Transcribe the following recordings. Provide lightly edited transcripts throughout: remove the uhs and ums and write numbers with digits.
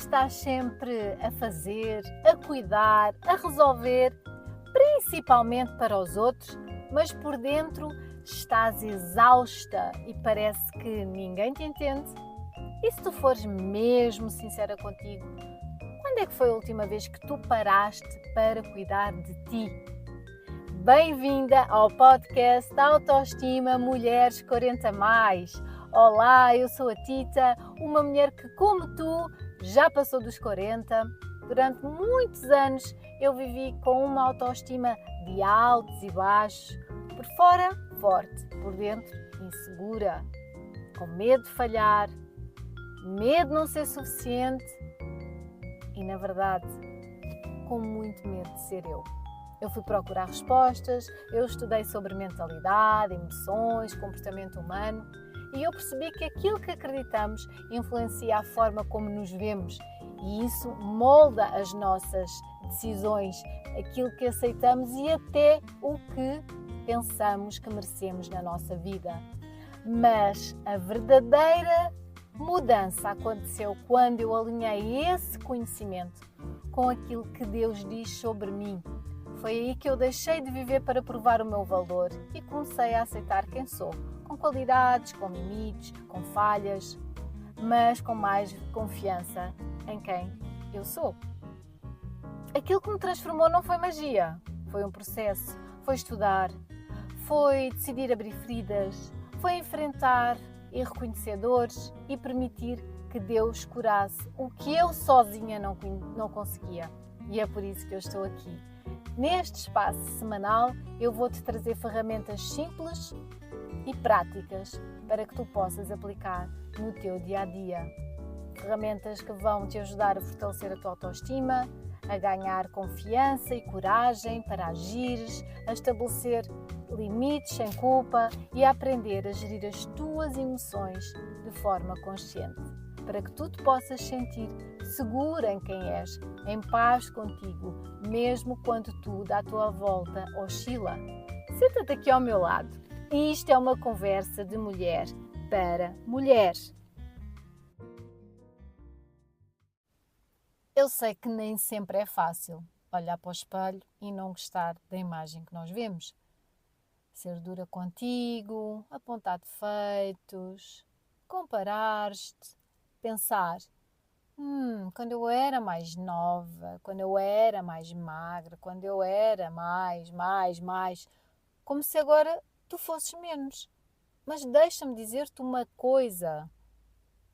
estás sempre a fazer, a cuidar, a resolver, principalmente para os outros, mas por dentro estás exausta e parece que ninguém te entende? E se tu fores mesmo sincera contigo, quando é que foi a última vez que tu paraste para cuidar de ti? Bem-vinda ao podcast Autoestima Mulheres 40+. Olá, eu sou a Tita, uma mulher que, como tu, já passou dos 40. Durante muitos anos eu vivi com uma autoestima de altos e baixos. Por fora, forte, por dentro, insegura, com medo de falhar, medo de não ser suficiente e, na verdade, com muito medo de ser eu. Eu fui procurar respostas, eu estudei sobre mentalidade, emoções, comportamento humano e eu percebi que aquilo que acreditamos influencia a forma como nos vemos e isso molda as nossas decisões, aquilo que aceitamos e até o que pensamos que merecemos na nossa vida. Mas a verdadeira mudança aconteceu quando eu alinhei esse conhecimento com aquilo que Deus diz sobre mim. Foi aí que eu deixei de viver para provar o meu valor e comecei a aceitar quem sou, com qualidades, com limites, com falhas, mas com mais confiança em quem eu sou. Aquilo que me transformou não foi magia, foi um processo, foi estudar, foi decidir abrir feridas, foi enfrentar e reconhecer dores e permitir que Deus curasse o que eu sozinha não conseguia. E é por isso que eu estou aqui. Neste espaço semanal eu vou-te trazer ferramentas simples e práticas para que tu possas aplicar no teu dia-a-dia. Ferramentas que vão te ajudar a fortalecer a tua autoestima, a ganhar confiança e coragem para agires, a estabelecer limites sem culpa e a aprender a gerir as tuas emoções de forma consciente, para que tu te possas sentir segura em quem és, em paz contigo, mesmo quando tudo à tua volta oscila. Senta-te aqui ao meu lado. Isto é uma conversa de mulher para mulher. Eu sei que nem sempre é fácil olhar para o espelho e não gostar da imagem que nós vemos. Ser dura contigo, apontar defeitos, comparar-te, pensar: quando eu era mais nova, quando eu era mais magra, quando eu era mais, como se agora tu fosses menos. Mas deixa-me dizer-te uma coisa,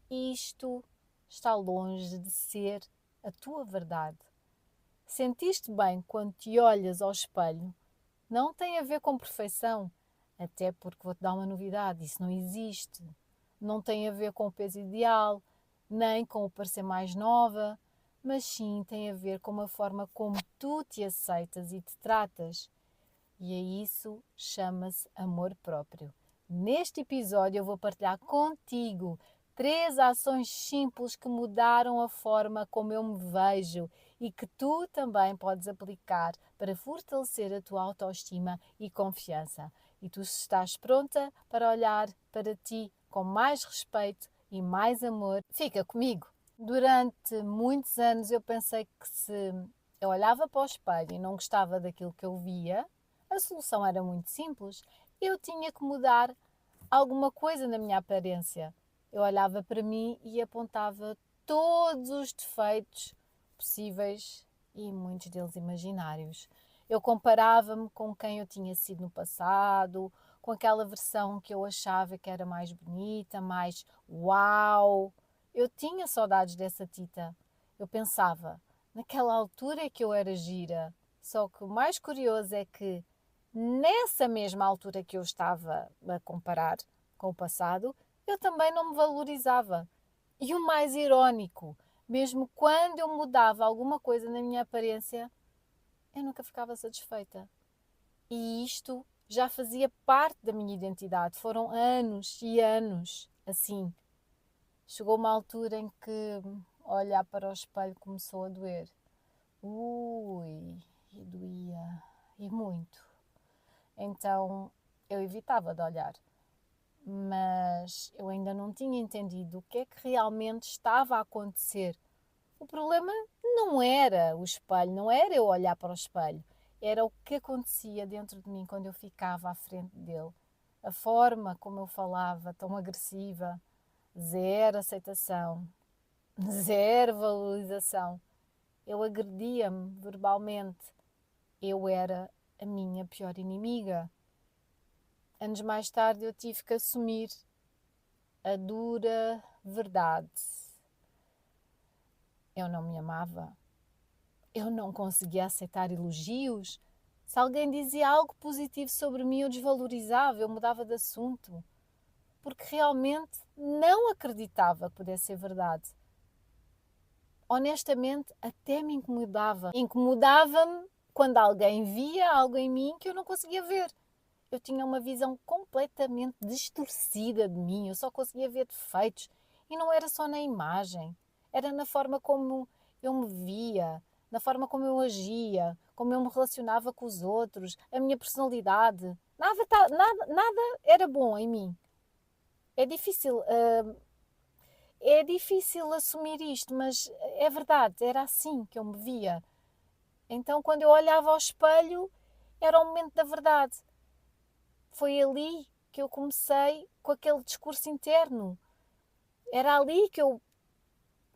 isto está longe de ser a tua verdade. Sentiste bem quando te olhas ao espelho? Não tem a ver com perfeição, até porque vou-te dar uma novidade, isso não existe. Não tem a ver com o peso ideal, nem com o parecer mais nova, mas sim tem a ver com a forma como tu te aceitas e te tratas. E a isso chama-se amor próprio. Neste episódio eu vou partilhar contigo 3 ações simples que mudaram a forma como eu me vejo e que tu também podes aplicar para fortalecer a tua autoestima e confiança. E tu estás pronta para olhar para ti com mais respeito e mais amor? Fica comigo! Durante muitos anos eu pensei que se eu olhava para o espelho e não gostava daquilo que eu via, a solução era muito simples. Eu tinha que mudar alguma coisa na minha aparência. Eu olhava para mim e apontava todos os defeitos possíveis e muitos deles imaginários. Eu comparava-me com quem eu tinha sido no passado, com aquela versão que eu achava que era mais bonita, mais uau. Eu tinha saudades dessa Tita. Eu pensava, naquela altura é que eu era gira. Só que o mais curioso é que nessa mesma altura que eu estava a comparar com o passado, eu também não me valorizava. E o mais irónico, mesmo quando eu mudava alguma coisa na minha aparência, eu nunca ficava satisfeita. E isto já fazia parte da minha identidade. Foram anos e anos assim. Chegou uma altura em que olhar para o espelho começou a doer. E doía. E muito. Então eu evitava de olhar. Mas eu ainda não tinha entendido o que é que realmente estava a acontecer O problema não era o espelho, não era eu olhar para o espelho, era o que acontecia dentro de mim quando eu ficava à frente dele. A forma como eu falava, tão agressiva, zero aceitação, zero valorização. Eu agredia-me verbalmente. Eu era a minha pior inimiga. Anos mais tarde eu tive que assumir a dura verdade. Eu não me amava. Eu não conseguia aceitar elogios. Se alguém dizia algo positivo sobre mim, eu desvalorizava, eu mudava de assunto. Porque realmente não acreditava que pudesse ser verdade. Honestamente, até me incomodava. Incomodava-me quando alguém via algo em mim que eu não conseguia ver. Eu tinha uma visão completamente distorcida de mim, eu só conseguia ver defeitos. E não era só na imagem, era na forma como eu me via, na forma como eu agia, como eu me relacionava com os outros, a minha personalidade. Nada era bom em mim. É difícil, é difícil assumir isto, mas é verdade, era assim que eu me via. Então, quando eu olhava ao espelho, era o momento da verdade. Foi ali que eu comecei com aquele discurso interno. Era ali que eu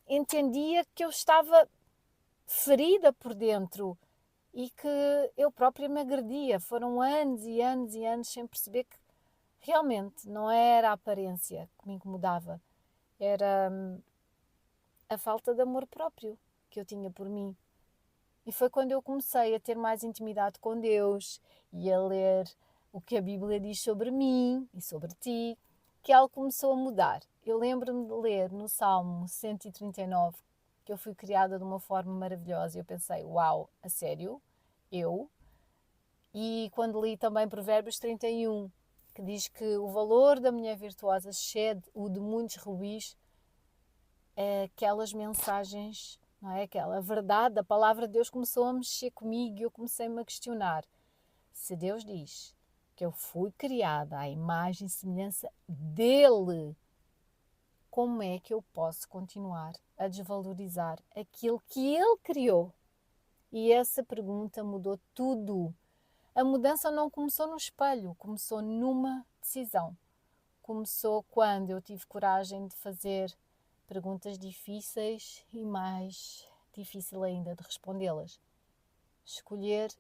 entendia que eu estava ferida por dentro e que eu própria me agredia. Foram anos e anos e anos sem perceber que realmente não era a aparência que me incomodava, era a falta de amor próprio que eu tinha por mim. E foi quando eu comecei a ter mais intimidade com Deus e a ler o que a Bíblia diz sobre mim e sobre ti, que algo começou a mudar. Eu lembro-me de ler no Salmo 139 que eu fui criada de uma forma maravilhosa. Eu pensei, uau, a sério? Eu? E quando li também Provérbios 31, que diz que o valor da mulher virtuosa excede o de muitos rubis, aquelas mensagens, não é? Aquela verdade, a palavra de Deus começou a mexer comigo e eu comecei-me a questionar. Se Deus diz que eu fui criada à imagem e semelhança dele, como é que eu posso continuar a desvalorizar aquilo que ele criou? E essa pergunta mudou tudo. A mudança não começou no espelho, começou numa decisão. Começou quando eu tive coragem de fazer perguntas difíceis e mais difícil ainda de respondê-las. Escolher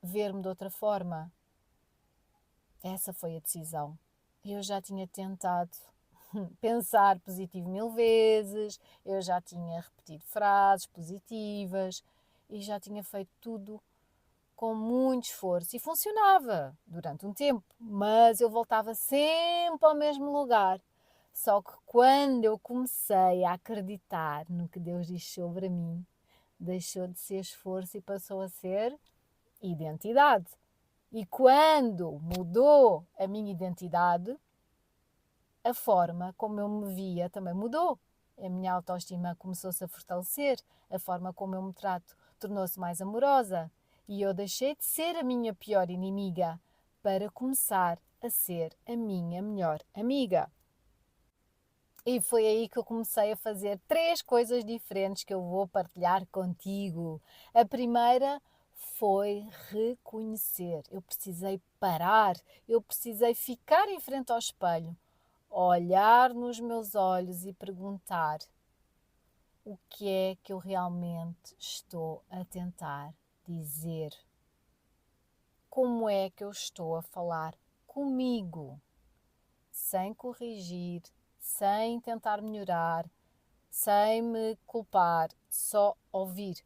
ver-me de outra forma. Essa foi a decisão. Eu já tinha tentado pensar positivo 1000 vezes, eu já tinha repetido frases positivas e já tinha feito tudo com muito esforço e funcionava durante um tempo, mas eu voltava sempre ao mesmo lugar. Só que quando eu comecei a acreditar no que Deus diz sobre mim, deixou de ser esforço e passou a ser identidade. E quando mudou a minha identidade, a forma como eu me via também mudou. A minha autoestima começou-se a fortalecer, a forma como eu me trato tornou-se mais amorosa e eu deixei de ser a minha pior inimiga para começar a ser a minha melhor amiga. E foi aí que eu comecei a fazer 3 coisas diferentes que eu vou partilhar contigo. A primeira foi reconhecer. Eu precisei parar, eu precisei ficar em frente ao espelho, olhar nos meus olhos e perguntar: o que é que eu realmente estou a tentar dizer? Como é que eu estou a falar comigo? Sem corrigir, sem tentar melhorar, sem me culpar, só ouvir.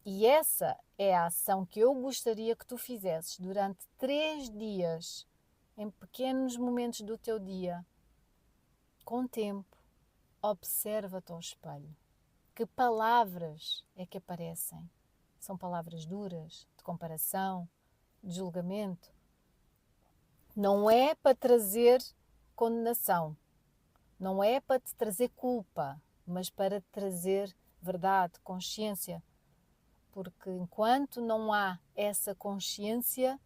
E essa é a ação que eu gostaria que tu fizesses durante 3 dias, em pequenos momentos do teu dia. Com tempo, observa-te ao espelho. Que palavras é que aparecem? São palavras duras, de comparação, de julgamento? Não é para trazer condenação, não é para te trazer culpa, mas para te trazer verdade, consciência. Porque enquanto não há essa consciência,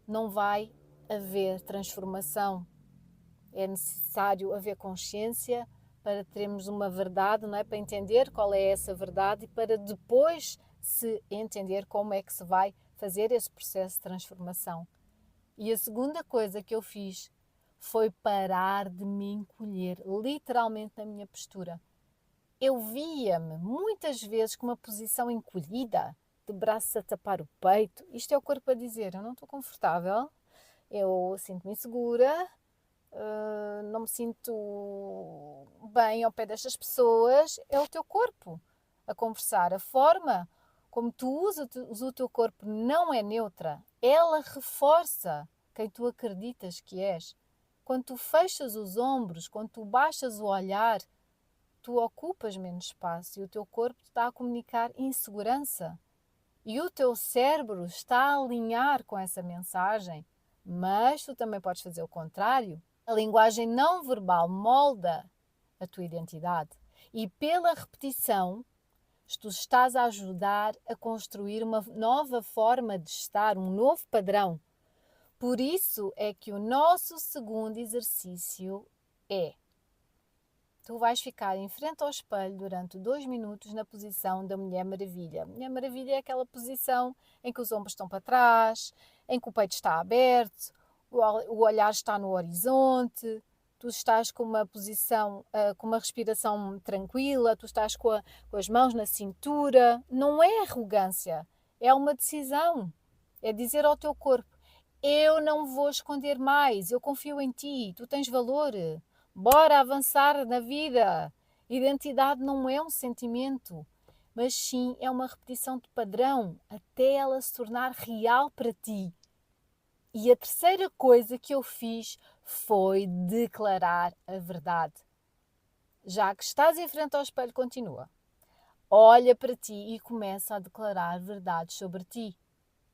não vai haver transformação. É necessário haver consciência para termos uma verdade, não é? Para entender qual é essa verdade e para depois se entender como é que se vai fazer esse processo de transformação. E a segunda coisa que eu fiz foi parar de me encolher, literalmente na minha postura. Eu via-me muitas vezes com uma posição encolhida, de braços a tapar o peito. Isto é o corpo a dizer, eu não estou confortável, eu sinto-me insegura, não me sinto bem ao pé destas pessoas. É o teu corpo a conversar. A forma como tu usas o teu corpo não é neutra. Ela reforça quem tu acreditas que és. Quando tu fechas os ombros, quando tu baixas o olhar, tu ocupas menos espaço e o teu corpo está a comunicar insegurança. E o teu cérebro está a alinhar com essa mensagem. Mas tu também podes fazer o contrário. A linguagem não verbal molda a tua identidade. E pela repetição, tu estás a ajudar a construir uma nova forma de estar, um novo padrão. Por isso é que o nosso segundo exercício é: tu vais ficar em frente ao espelho durante 2 minutos na posição da Mulher Maravilha. Mulher Maravilha é aquela posição em que os ombros estão para trás, em que o peito está aberto, o olhar está no horizonte, tu estás com uma posição, com uma respiração tranquila, tu estás com as mãos na cintura. Não é arrogância, é uma decisão. É dizer ao teu corpo: eu não vou esconder mais, eu confio em ti, tu tens valor. Bora avançar na vida. Identidade não é um sentimento, mas sim é uma repetição de padrão até ela se tornar real para ti. E a terceira coisa que eu fiz foi declarar a verdade. Já que estás em frente ao espelho, continua. Olha para ti e começa a declarar verdades sobre ti.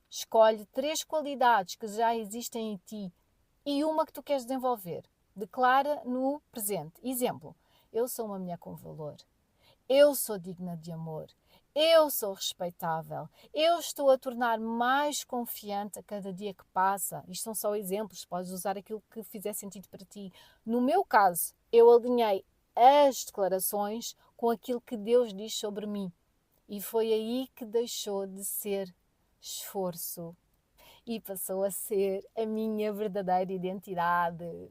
Escolhe 3 qualidades que já existem em ti e uma que tu queres desenvolver. Declara no presente. Exemplo: eu sou uma mulher com valor. Eu sou digna de amor. Eu sou respeitável. Eu estou a tornar mais confiante a cada dia que passa. Isto são só exemplos. Podes usar aquilo que fizer sentido para ti. No meu caso, eu alinhei as declarações com aquilo que Deus diz sobre mim. E foi aí que deixou de ser esforço e passou a ser a minha verdadeira identidade.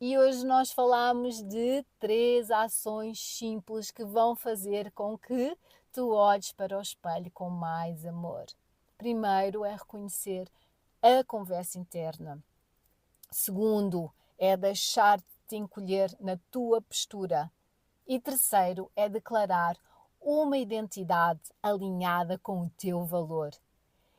E hoje nós falamos de 3 ações simples que vão fazer com que tu olhes para o espelho com mais amor. Primeiro é reconhecer a conversa interna. Segundo é deixar de te encolher na tua postura. E terceiro é declarar uma identidade alinhada com o teu valor.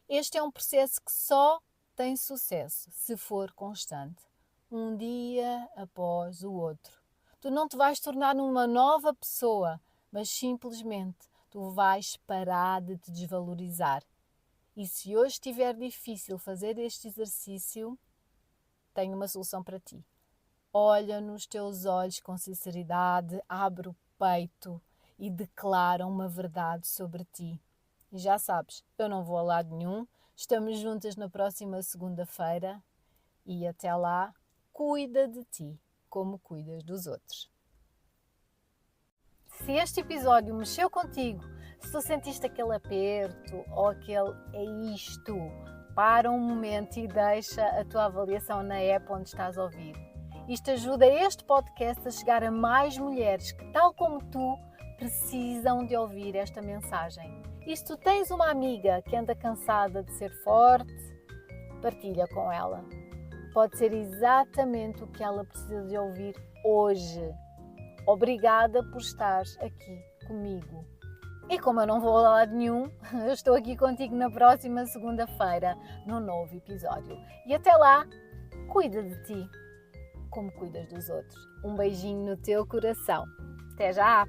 Este é um processo que só tem sucesso se for constante, um dia após o outro. Tu não te vais tornar uma nova pessoa, mas simplesmente tu vais parar de te desvalorizar. E se hoje estiver difícil fazer este exercício, tenho uma solução para ti. Olha nos teus olhos com sinceridade, abre o peito e declara uma verdade sobre ti. E já sabes, eu não vou a lado nenhum. Estamos juntas na próxima segunda-feira e até lá, cuida de ti como cuidas dos outros. Se este episódio mexeu contigo, se tu sentiste aquele aperto ou aquele é isto, para um momento e deixa a tua avaliação na app onde estás a ouvir. Isto ajuda este podcast a chegar a mais mulheres que, tal como tu, precisam de ouvir esta mensagem. E se tu tens uma amiga que anda cansada de ser forte, partilha com ela. Pode ser exatamente o que ela precisa de ouvir hoje. Obrigada por estar aqui comigo. E como eu não vou a lado nenhum, eu estou aqui contigo na próxima segunda-feira, num novo episódio. E até lá, cuida de ti como cuidas dos outros. Um beijinho no teu coração. Até já!